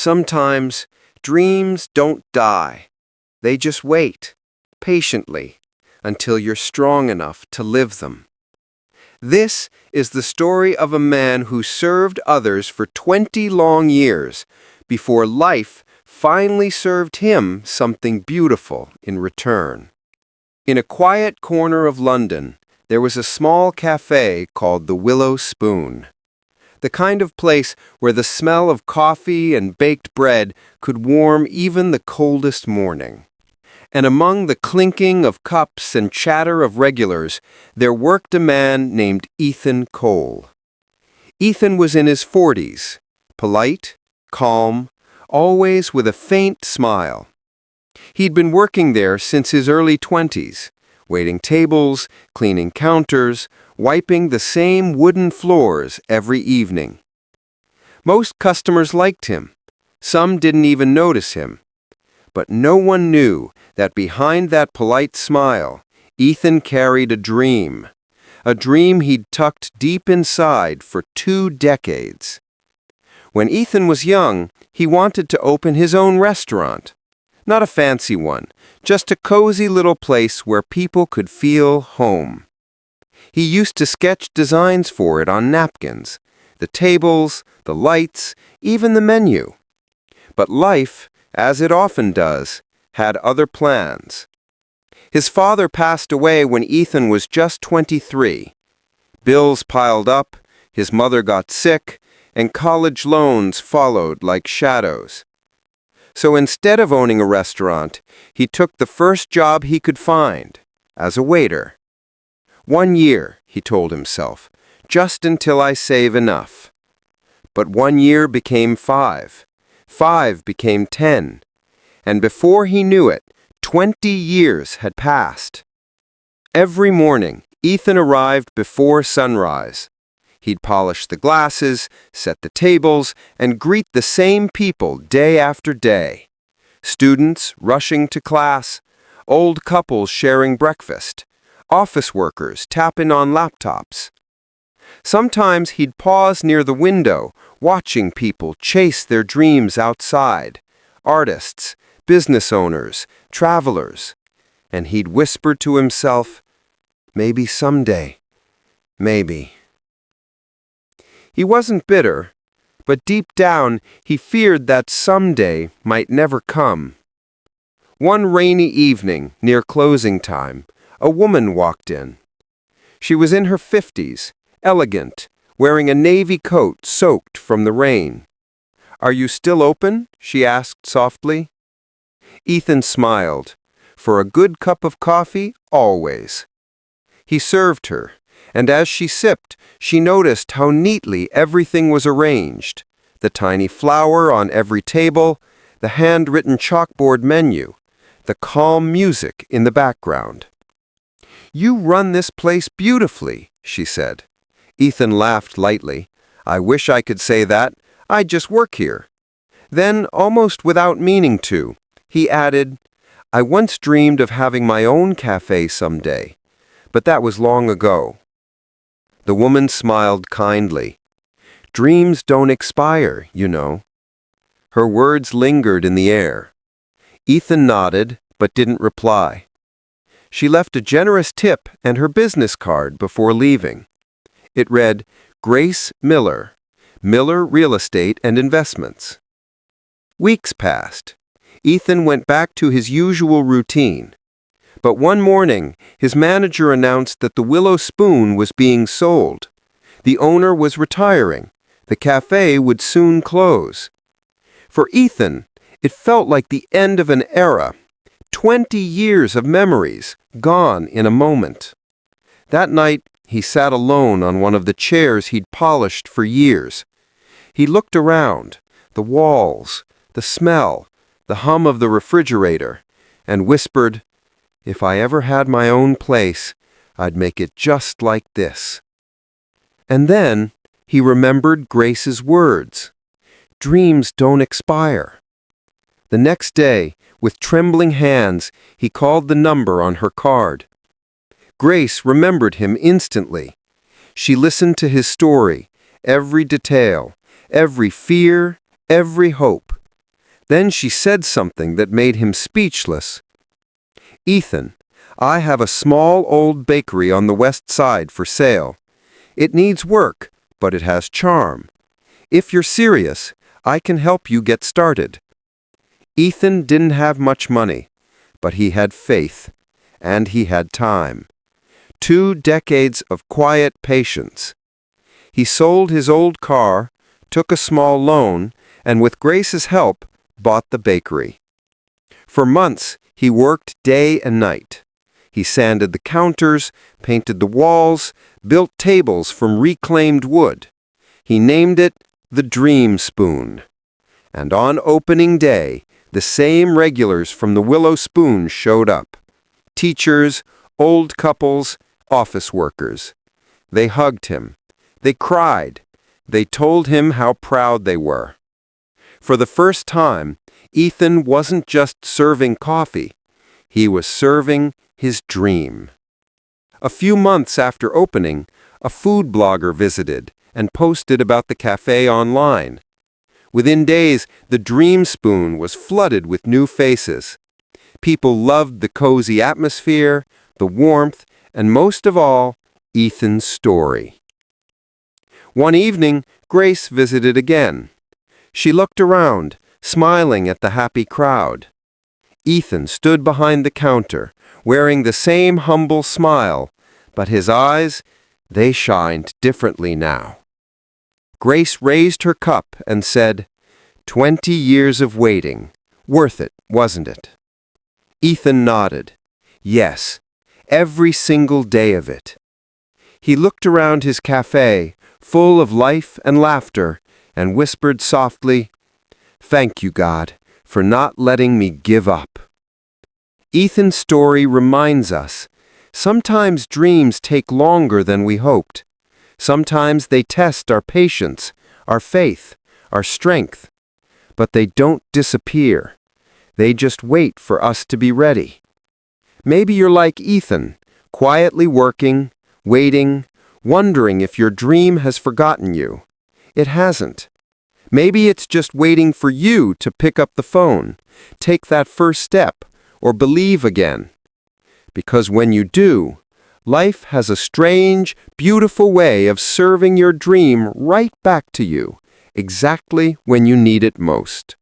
Sometimes dreams don't die. They just wait, patiently, until you're strong enough to live them. This is the story of a man who served others for 20 long years before life finally served him something beautiful in return. In a quiet corner of London, there was a small cafe called the Willow Spoon. The kind of place where the smell of coffee and baked bread could warm even the coldest morning. And among the clinking of cups and chatter of regulars, there worked a man named Ethan Cole. Ethan was in his 40s, polite, calm, always with a faint smile. He'd been working there since his early 20s, waiting tables, cleaning counters, wiping the same wooden floors every evening. Most customers liked him. Some didn't even notice him. But no one knew that behind that polite smile, Ethan carried a dream he'd tucked deep inside for 2 decades. When Ethan was young, he wanted to open his own restaurant. Not a fancy one, just a cozy little place where people could feel home. He used to sketch designs for it on napkins, the tables, the lights, even the menu. But life, as it often does, had other plans. His father passed away when Ethan was just 23. Bills piled up, his mother got sick, and college loans followed like shadows. So instead of owning a restaurant, he took the first job he could find, as a waiter. 1 year, he told himself, just until I save enough. But 1 year became 5. 5 became 10. And before he knew it, 20 years had passed. Every morning, Ethan arrived before sunrise. He'd polish the glasses, set the tables, and greet the same people day after day. Students rushing to class, old couples sharing breakfast, office workers tapping on laptops. Sometimes he'd pause near the window, watching people chase their dreams outside, artists, business owners, travelers, and he'd whisper to himself, maybe someday, maybe. He wasn't bitter, but deep down he feared that someday might never come. One rainy evening, near closing time, a woman walked in. She was in her 50s, elegant, wearing a navy coat soaked from the rain. "Are you still open?" she asked softly. Ethan smiled. For a good cup of coffee, always. He served her, and as she sipped, she noticed how neatly everything was arranged. The tiny flower on every table, the handwritten chalkboard menu, the calm music in the background. "You run this place beautifully," she said. Ethan laughed lightly. "I wish I could say that. I just work here." Then, almost without meaning to, he added, "I once dreamed of having my own cafe someday, but that was long ago." The woman smiled kindly. "Dreams don't expire, you know." Her words lingered in the air. Ethan nodded, but didn't reply. She left a generous tip and her business card before leaving. It read, Grace Miller, Miller Real Estate and Investments. Weeks passed. Ethan went back to his usual routine. But one morning, his manager announced that the Willow Spoon was being sold. The owner was retiring. The cafe would soon close. For Ethan, it felt like the end of an era. 20 years of memories, gone in a moment. That night, he sat alone on one of the chairs he'd polished for years. He looked around, the walls, the smell, the hum of the refrigerator, and whispered, "If I ever had my own place, I'd make it just like this." And then he remembered Grace's words. Dreams don't expire. The next day, with trembling hands, he called the number on her card. Grace remembered him instantly. She listened to his story, every detail, every fear, every hope. Then she said something that made him speechless. "Ethan, I have a small old bakery on the west side for sale. It needs work, but it has charm. If you're serious, I can help you get started." Ethan didn't have much money, but he had faith, and he had time. 2 decades of quiet patience. He sold his old car, took a small loan, and with Grace's help, bought the bakery. For months, he worked day and night. He sanded the counters, painted the walls, built tables from reclaimed wood. He named it the Dream Spoon. And on opening day, the same regulars from the Willow Spoon showed up. Teachers, old couples, office workers. They hugged him. They cried. They told him how proud they were. For the first time, Ethan wasn't just serving coffee. He was serving his dream. A few months after opening, a food blogger visited and posted about the cafe online. Within days, the Dream Spoon was flooded with new faces. People loved the cozy atmosphere, the warmth, and most of all, Ethan's story. One evening, Grace visited again. She looked around, smiling at the happy crowd. Ethan stood behind the counter, wearing the same humble smile, but his eyes, they shined differently now. Grace raised her cup and said, "20 years of waiting. Worth it, wasn't it?" Ethan nodded. Yes, every single day of it. He looked around his cafe, full of life and laughter, and whispered softly, "Thank you, God, for not letting me give up." Ethan's story reminds us, sometimes dreams take longer than we hoped. Sometimes they test our patience, our faith, our strength. But they don't disappear. They just wait for us to be ready. Maybe you're like Ethan, quietly working, waiting, wondering if your dream has forgotten you. It hasn't. Maybe it's just waiting for you to pick up the phone, take that first step, or believe again. Because when you do, life has a strange, beautiful way of serving your dream right back to you, exactly when you need it most.